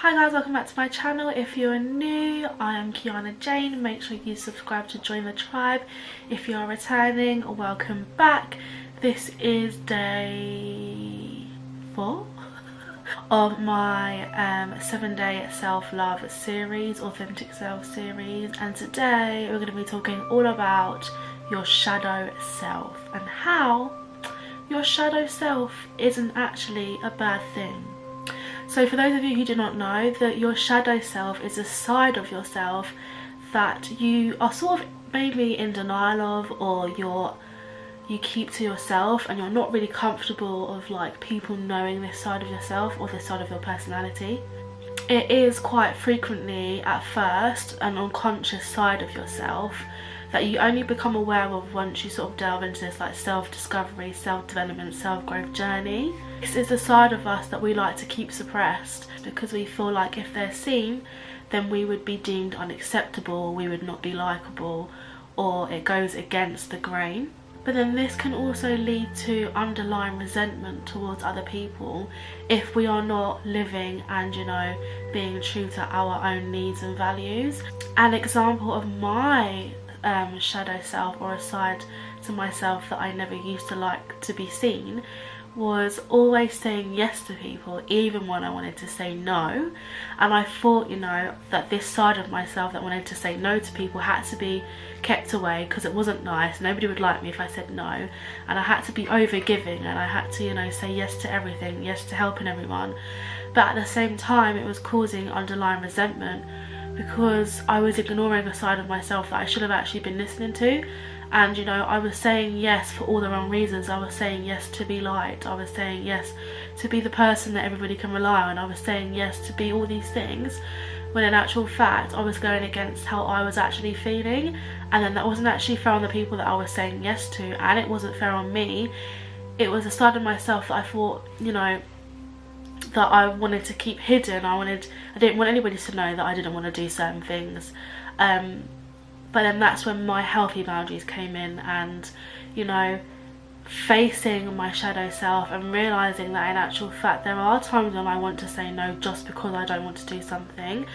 Hi guys, welcome back to my channel. If you're new, I am Kiarna Jayne. Make sure you subscribe to join the tribe. If you are returning, welcome back. This is day 4 of my 7-day self-love series, Authentic Self series, and today we're going to be talking all about your shadow self and how your shadow self isn't actually a bad thing. So for those of you who do not know, that your shadow self is a side of yourself that you are sort of maybe in denial of, or you keep to yourself, and you're not really comfortable of like people knowing this side of yourself or this side of your personality. It is quite frequently at first an unconscious side of yourself that you only become aware of once you sort of delve into this like self-discovery, self-development, self-growth journey. This is a side of us that we like to keep suppressed because we feel like if they're seen, then we would be deemed unacceptable, we would not be likable, or it goes against the grain. But then this can also lead to underlying resentment towards other people if we are not living and, you know, being true to our own needs and values. An example of my shadow self, or a side to myself that I never used to like to be seen, was always saying yes to people even when I wanted to say no. And I thought, you know, that this side of myself that wanted to say no to people had to be kept away because it wasn't nice. Nobody would like me if I said no, and I had to be over giving, and I had to, you know, say yes to everything, yes to helping everyone. But at the same time it was causing underlying resentment because I was ignoring a side of myself that I should have actually been listening to. And, you know, I was saying yes for all the wrong reasons. I was saying yes to be liked, I was saying yes to be the person that everybody can rely on, I was saying yes to be all these things, when in actual fact I was going against how I was actually feeling. And then that wasn't actually fair on the people that I was saying yes to, and it wasn't fair on me. It was a side of myself that I thought, you know, that I wanted to keep hidden. I didn't want anybody to know that I didn't want to do certain things. But then that's when my healthy boundaries came in, and, you know, facing my shadow self and realising that in actual fact there are times when I want to say no just because I don't want to do something,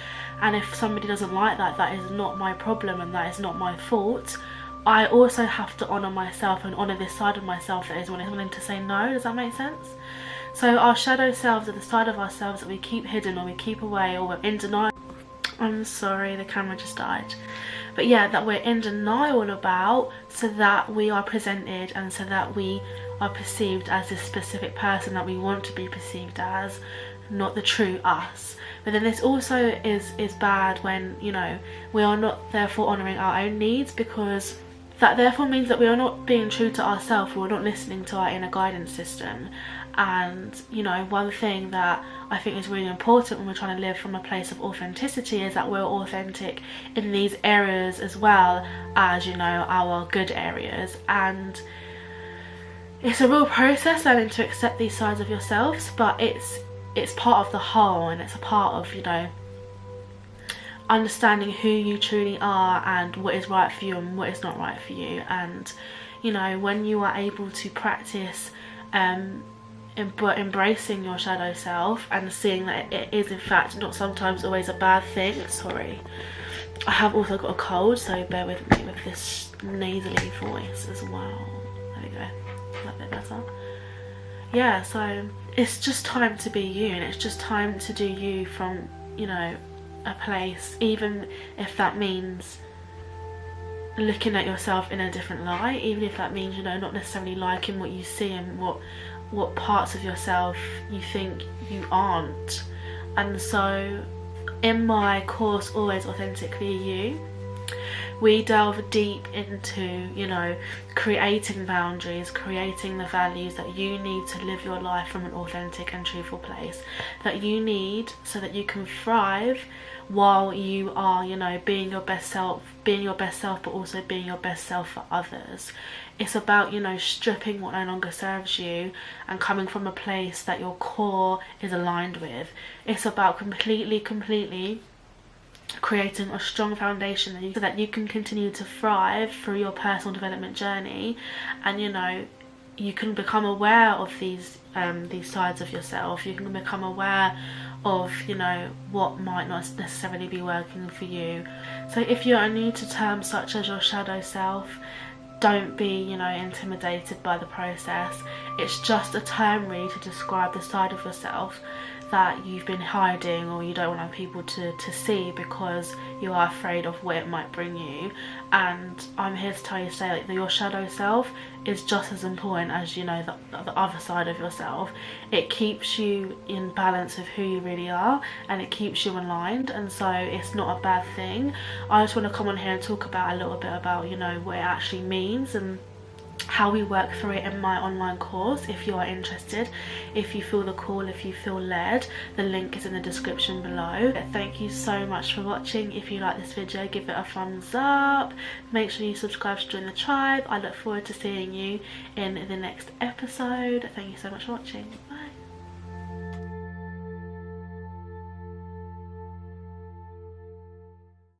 and if somebody doesn't like that, that is not my problem and that is not my fault. I also have to honour myself and honour this side of myself that is wanting to say no. Does that make sense? So our shadow selves are the side of ourselves that we keep hidden, or we keep away, or we're in denial. I'm sorry, the camera just died. But yeah, that we're in denial about, so that we are presented and so that we are perceived as this specific person that we want to be perceived as, not the true us. But then this also is bad when, you know, we are not therefore honouring our own needs, because that therefore means that we are not being true to ourselves, we're not listening to our inner guidance system. And, you know, one thing that I think is really important when we're trying to live from a place of authenticity is that we're authentic in these areas as well as, you know, our good areas. And it's a real process learning to accept these sides of yourselves, but it's part of the whole, and it's a part of, you know, understanding who you truly are and what is right for you and what is not right for you. And, you know, when you are able to practice embracing your shadow self and seeing that it is in fact not sometimes always a bad thing. Sorry, I have also got a cold, so bear with me with this nasally voice as well. There we go, is that a bit better? Yeah, so it's just time to be you, and it's just time to do you from, you know, a place, even if that means looking at yourself in a different light, even if that means, you know, not necessarily liking what you see and what parts of yourself you think you aren't. And so in my course, Always Authentically You, we delve deep into, you know, creating boundaries, creating the values that you need to live your life from an authentic and truthful place, that you need so that you can thrive while you are, you know, being your best self, but also being your best self for others. It's about, you know, stripping what no longer serves you and coming from a place that your core is aligned with. It's about completely creating a strong foundation so that you can continue to thrive through your personal development journey, and, you know, you can become aware of these sides of yourself. You can become aware of, you know, what might not necessarily be working for you. So if you are new to terms such as your shadow self, don't be, you know, intimidated by the process. It's just a term really to describe the side of yourself that you've been hiding, or you don't want people to see because you are afraid of what it might bring you. And I'm here to tell you today, like, that your shadow self is just as important as, you know, the other side of yourself. It keeps you in balance with who you really are, and it keeps you aligned, and so it's not a bad thing. I just want to come on here and talk about a little bit about, you know, what it actually means and how we work through it in my online course. If you are interested, if you feel the call, if you feel led, the link is in the description below. Thank you so much for watching. If you like this video, give it a thumbs up, make sure you subscribe to join the tribe. I look forward to seeing you in the next episode. Thank you so much for watching. Bye.